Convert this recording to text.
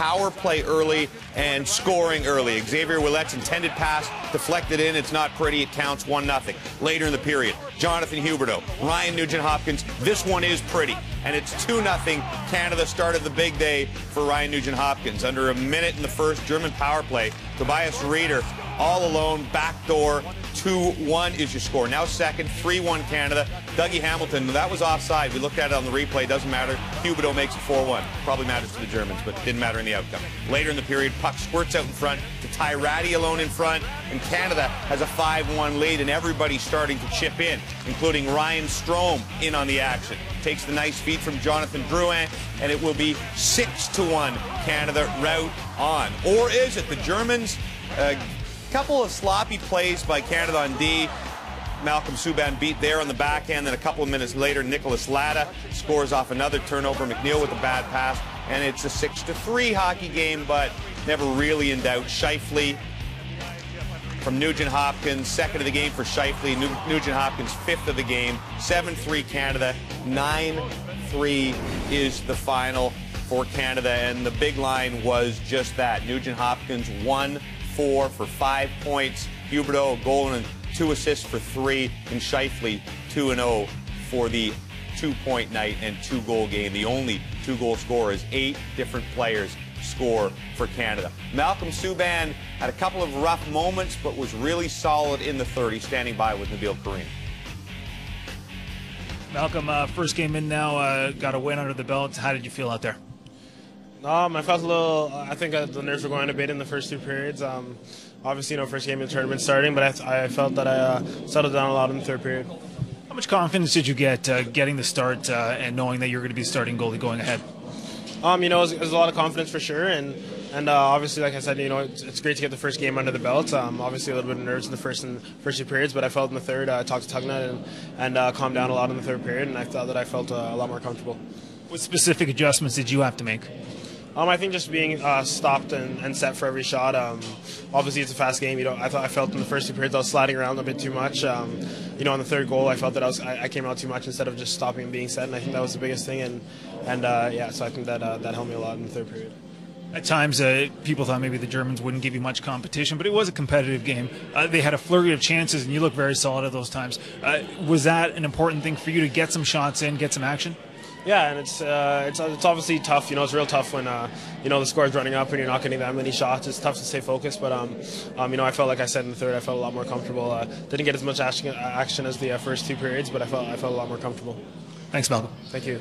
power play early and scoring early. Xavier Ouellette's intended pass deflected in. It's not pretty. It counts 1-0. Later in the period, Jonathan Huberdeau, Ryan Nugent-Hopkins. This one is pretty, and it's 2-0. Canada started the big day for Ryan Nugent-Hopkins. Under a minute in the first, German power play. Tobias Reeder all alone, backdoor, 2-1 is your score. Now second, 3-1 Canada. Dougie Hamilton, that was offside. We looked at it on the replay, doesn't matter. Huberdeau makes it 4-1. Probably matters to the Germans, but didn't matter in the outcome. Later in the period, puck squirts out in front to Ty Ratty alone in front, and Canada has a 5-1 lead, and everybody's starting to chip in, including Ryan Strome in on the action. Takes the nice feed from Jonathan Drouin, and it will be 6-1 Canada route on. Or is it the Germans? Couple of sloppy plays by Canada on D. Malcolm Subban beat there on the backhand. Then a couple of minutes later, Nicholas Latta scores off another turnover. McNeil with a bad pass. And it's a 6-3 hockey game, but never really in doubt. Scheifele from Nugent-Hopkins, second of the game for Scheifele. Nugent-Hopkins, fifth of the game. 7-3 Canada. 9-3 is the final for Canada. And the big line was just that. Nugent-Hopkins 1-4 for 5 points. Huberdeau, a goal and 2 assists for 3. And Scheifele, 2-0 for the 2-point night and 2-goal game. The only 2-goal scorer is 8 different players score for Canada. Malcolm Subban had a couple of rough moments, but was really solid in the third. He's standing by with Nabil Karim. Malcolm, first game in now, got a win under the belt. How did you feel out there? I felt a little, I think the nerves were going a bit in the first 2 periods. Obviously, first game of the tournament starting, but I felt that I settled down a lot in the third period. How much confidence did you get getting the start and knowing that you're going to be starting goalie going ahead? It was a lot of confidence for sure, and obviously, like I said, it's great to get the first game under the belt. Obviously, a little bit of nerves in the first 2 periods, but I felt in the third, I talked to Tugnutt and calmed down a lot in the third period, and I thought that I felt a lot more comfortable. What specific adjustments did you have to make? I think just being stopped and set for every shot. Obviously, it's a fast game. I felt in the first 2 periods I was sliding around a bit too much. On the third goal, I felt that I came out too much instead of just stopping and being set, and I think that was the biggest thing. So I think that helped me a lot in the third period. At times, people thought maybe the Germans wouldn't give you much competition, but it was a competitive game. They had a flurry of chances, and you looked very solid at those times. Was that an important thing for you to get some shots in, get some action? Yeah, and it's obviously tough. It's real tough when the score's running up and you're not getting that many shots. It's tough to stay focused, but I felt, like I said in the third, I felt a lot more comfortable. Didn't get as much action as the first 2 periods, but I felt a lot more comfortable. Thanks, Malcolm. Thank you.